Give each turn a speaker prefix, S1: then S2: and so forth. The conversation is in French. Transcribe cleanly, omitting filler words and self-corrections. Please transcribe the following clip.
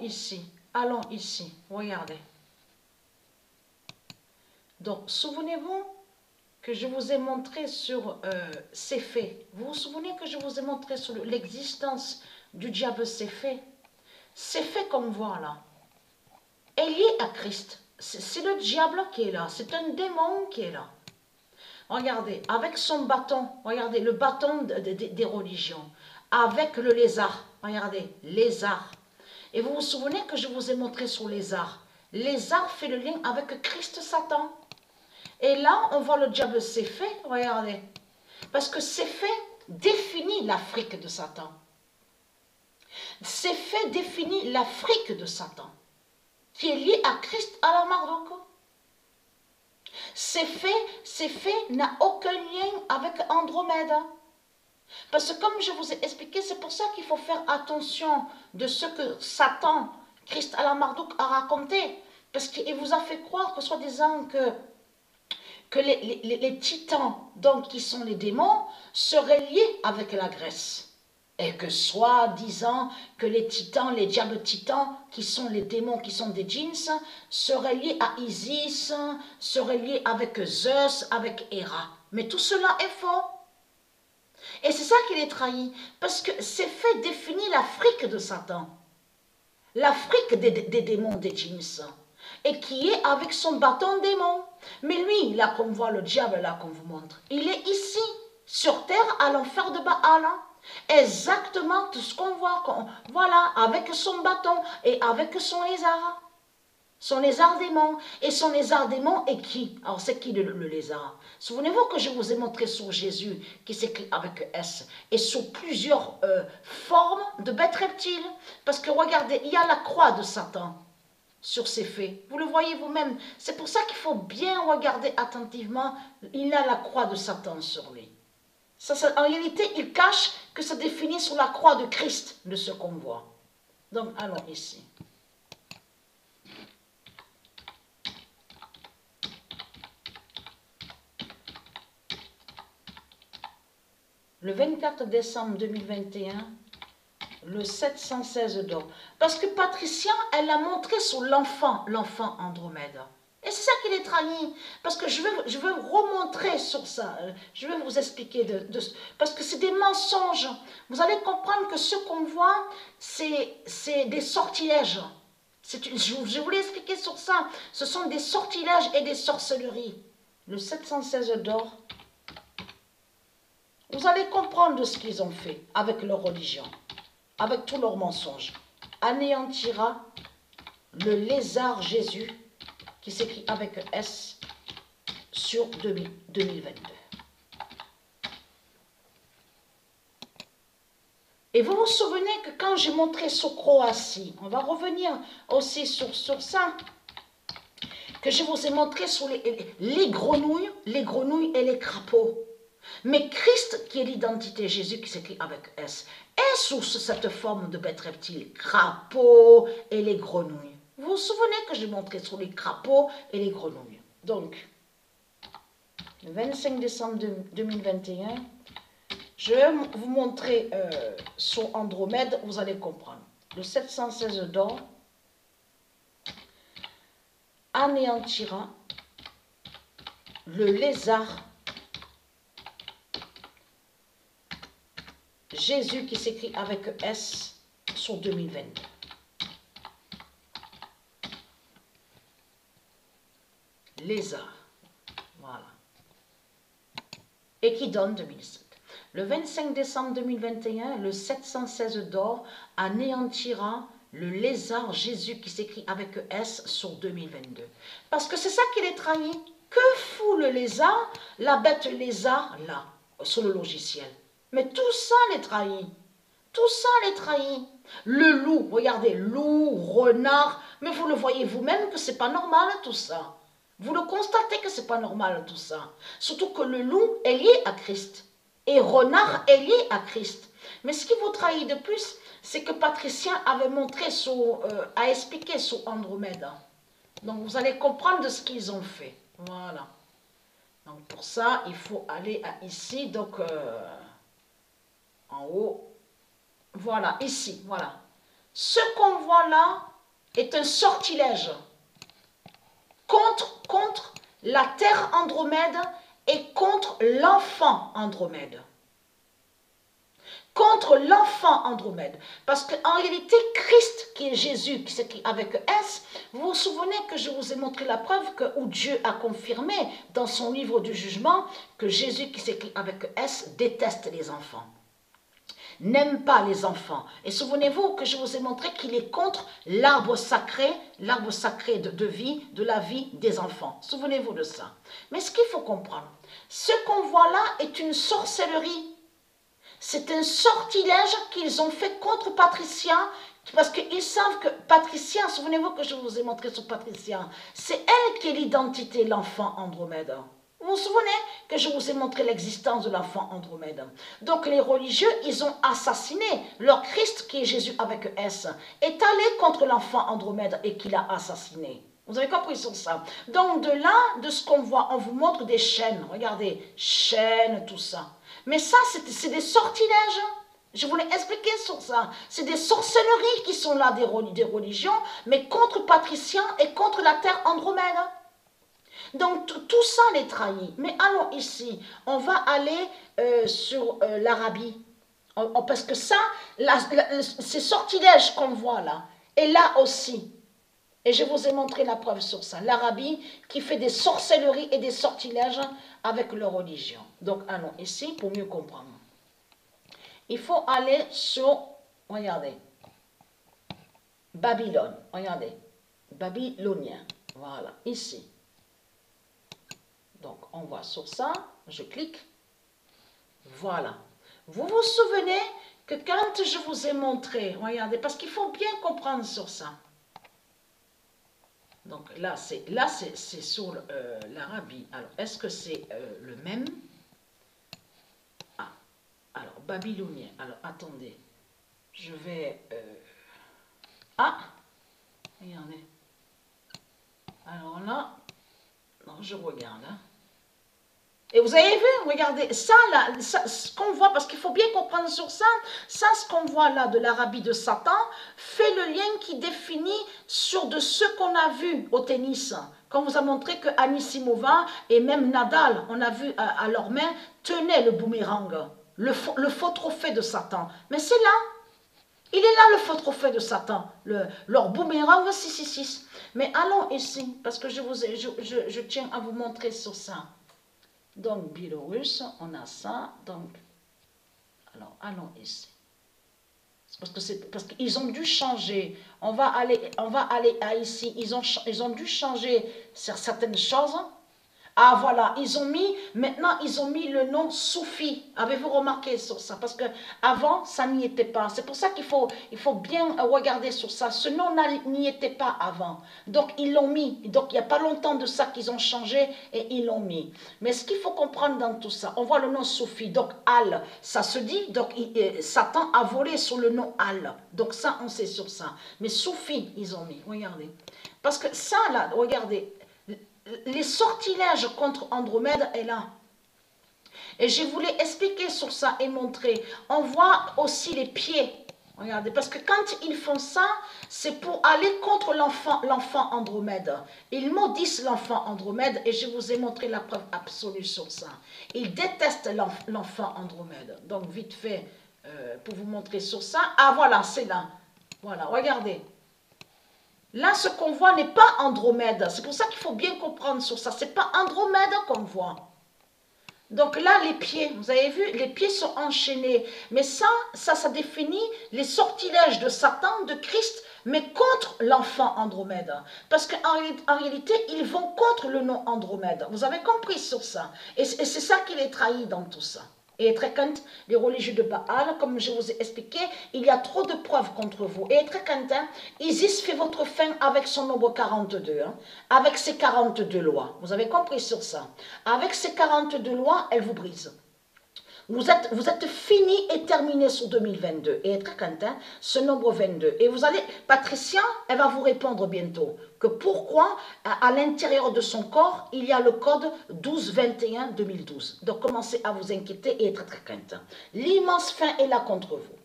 S1: Ici, allons ici, regardez. Donc, souvenez-vous que je vous ai montré sur ces faits. Vous vous souvenez que je vous ai montré sur l'existence du diable, ces faits. Ces faits qu'on voit là est lié à Christ. C'est le diable qui est là, c'est un démon qui est là. Regardez, avec son bâton, regardez, le bâton des religions, avec le lézard, regardez, lézard. Et vous vous souvenez que je vous ai montré sur lézard. Lézard fait le lien avec Christ Satan. Et là, on voit le diable s'est fait, regardez. Parce que c'est fait définit l'Afrique de Satan. C'est fait définit l'Afrique de Satan, qui est liée à Christ à la Marduk. C'est fait n'a aucun lien avec Andromède. Parce que comme je vous ai expliqué, c'est pour ça qu'il faut faire attention de ce que Satan, Christ à la Marduk, a raconté. Parce qu'il vous a fait croire que soi-disant que les titans, donc qui sont les démons, seraient liés avec la Grèce. Et que soi-disant que les titans, les diables titans, qui sont les démons, qui sont des djinns, seraient liés à Isis, seraient liés avec Zeus, avec Héra. Mais tout cela est faux. Et c'est ça qui les trahit. Parce que ces faits définissent l'Afrique de Satan. L'Afrique des démons, des djinns. Et qui est avec son bâton démon. Mais lui, là qu'on voit le diable, là qu'on vous montre, il est ici, sur terre, à l'enfer de Baal. Exactement tout ce qu'on voit, voilà, avec son bâton et avec son lézard. Son lézard démon. Et son lézard démon est qui? Alors c'est qui le lézard? Souvenez-vous que je vous ai montré sur Jésus, qui s'écrit avec S, et sur plusieurs formes de bêtes reptiles. Parce que regardez, il y a la croix de Satan sur ses faits. Vous le voyez vous-même. C'est pour ça qu'il faut bien regarder attentivement. Il a la croix de Satan sur lui. Ça, en réalité, il cache que ça définit sur la croix de Christ de ce qu'on voit. Donc, allons ici. Le 24 décembre 2021, le 716 d'or. Parce que Patricia, elle a montré sur l'enfant Andromède. Et c'est ça qui les trahit. Parce que je veux remontrer sur ça. Je vais vous expliquer. Parce que c'est des mensonges. Vous allez comprendre que ce qu'on voit, c'est des sortilèges. Je voulais expliquer sur ça. Ce sont des sortilèges et des sorcelleries. Le 716 d'or. Vous allez comprendre ce qu'ils ont fait avec leur religion. Avec tous leurs mensonges. Anéantira le lézard Jésus, qui s'écrit avec S, sur 2022. Et vous vous souvenez que quand j'ai montré sur Croatie, on va revenir aussi sur ça, que je vous ai montré sur les grenouilles et les crapauds. Mais Christ, qui est l'identité, Jésus qui s'écrit avec S, est sous cette forme de bête reptile, crapaud et les grenouilles. Vous vous souvenez que j'ai montré sur les crapauds et les grenouilles. Donc, le 25 décembre 2021, je vais vous montrer sur Andromède, vous allez comprendre. Le 716 d'or anéantira le lézard Jésus qui s'écrit avec S sur 2022. Lézard. Voilà. Et qui donne 2007. Le 25 décembre 2021, le 716 d'or anéantira le lézard Jésus qui s'écrit avec S sur 2022. Parce que c'est ça qui les trahit. Que fout le lézard, la bête lézard, là, sur le logiciel? Mais tout ça les trahit. Tout ça les trahit. Le loup, regardez, loup, renard, mais vous le voyez vous-même que c'est pas normal tout ça. Vous le constatez que c'est pas normal tout ça. Surtout que le loup est lié à Christ. Et renard est lié à Christ. Mais ce qui vous trahit de plus, c'est que Patricien avait montré, a expliqué sur Andromède. Donc vous allez comprendre de ce qu'ils ont fait. Voilà. Donc pour ça, il faut aller à ici, donc en haut. Voilà, ici, voilà. Ce qu'on voit là est un sortilège contre la terre Andromède et contre l'enfant Andromède. Contre l'enfant Andromède. Parce qu'en réalité, Christ, qui est Jésus, qui s'écrit avec S, vous vous souvenez que je vous ai montré la preuve où Dieu a confirmé dans son livre du jugement que Jésus, qui s'écrit avec S, déteste les enfants. N'aime pas les enfants. Et souvenez-vous que je vous ai montré qu'il est contre l'arbre sacré de vie, de la vie des enfants. Souvenez-vous de ça. Mais ce qu'il faut comprendre, ce qu'on voit là est une sorcellerie. C'est un sortilège qu'ils ont fait contre Patricia, parce qu'ils savent que Patricia, souvenez-vous que je vous ai montré sur Patricia, c'est elle qui est l'identité, l'enfant Andromède. Vous vous souvenez que je vous ai montré l'existence de l'enfant Andromède. Donc les religieux, ils ont assassiné leur Christ, qui est Jésus avec S, est allé contre l'enfant Andromède et qui l'a assassiné. Vous avez compris sur ça. Donc de là, de ce qu'on voit, on vous montre des chaînes. Regardez, chaînes, tout ça. Mais ça, c'est des sortilèges. Je voulais expliquer sur ça. C'est des sorcelleries qui sont là des religions, mais contre Patricien et contre la terre Andromède. Donc tout ça les trahit. Mais allons ici, on va aller sur l'Arabie. Parce que ça, ces sortilèges qu'on voit là, et là aussi. Et je vous ai montré la preuve sur ça. L'Arabie qui fait des sorcelleries et des sortilèges avec leur religion. Donc allons ici pour mieux comprendre. Il faut aller sur, regardez, Babylone. Regardez, babylonien. Voilà, ici. Donc on va sur ça, je clique. Voilà. Vous vous souvenez que quand je vous ai montré, regardez, parce qu'il faut bien comprendre sur ça. Donc là, c'est sur l'Arabie. Alors, est-ce que c'est le même? Ah, alors, babylonien. Alors, attendez. Je vais... Ah, regardez. Alors là, non, je regarde. Hein. Et vous avez vu, regardez, ça là, ce qu'on voit, parce qu'il faut bien comprendre sur ça, ce qu'on voit là de l'Arabie de Satan, fait le lien qui définit sur de ce qu'on a vu au tennis. Quand on vous a montré que Anisimova et même Nadal, on a vu à leurs mains, tenaient le boomerang, le faux trophée de Satan. Mais c'est là, il est là le faux trophée de Satan, leur boomerang 666. Mais allons ici, parce que je tiens à vous montrer sur ça. Donc, Biélorusse, on a ça. Donc, alors, allons ici. Parce qu'ils ont dû changer. On va aller à ici. Ils ont dû changer certaines choses. Ah, voilà, maintenant, ils ont mis le nom Soufi. Avez-vous remarqué sur ça? Parce qu'avant, ça n'y était pas. C'est pour ça qu'il faut bien regarder sur ça. Ce nom n'y était pas avant. Donc, ils l'ont mis. Donc, il n'y a pas longtemps de ça qu'ils ont changé et ils l'ont mis. Mais ce qu'il faut comprendre dans tout ça, on voit le nom Soufi. Donc, Al, ça se dit, donc Satan a volé sur le nom Al. Donc, ça, on sait sur ça. Mais Soufi, ils ont mis. Regardez. Parce que ça, là, regardez. Les sortilèges contre Andromède est là. Et je voulais expliquer sur ça et montrer. On voit aussi les pieds. Regardez, parce que quand ils font ça, c'est pour aller contre l'enfant Andromède. Ils maudissent l'enfant Andromède et je vous ai montré la preuve absolue sur ça. Ils détestent l'enfant Andromède. Donc, vite fait, pour vous montrer sur ça. Ah, voilà, c'est là. Voilà, regardez. Là, ce qu'on voit n'est pas Andromède. C'est pour ça qu'il faut bien comprendre sur ça. Ce n'est pas Andromède qu'on voit. Donc là, les pieds, vous avez vu, les pieds sont enchaînés. Mais ça définit les sortilèges de Satan, de Christ, mais contre l'enfant Andromède. Parce qu'en réalité, ils vont contre le nom Andromède. Vous avez compris sur ça. Et c'est ça qui les trahit dans tout ça. Et très quand les religieux de Baal, comme je vous ai expliqué, il y a trop de preuves contre vous. Et très quand Isis fait votre fin avec son nombre 42, avec ses 42 lois. Vous avez compris sur ça. Avec ces 42 lois, elle vous brise. Vous êtes fini et terminé sur 2022. Et très content, ce nombre 22. Et vous allez, Patricia, elle va vous répondre bientôt que pourquoi, à l'intérieur de son corps, il y a le code 1221-2012. Donc commencez à vous inquiéter et être très content. L'immense fin est là contre vous.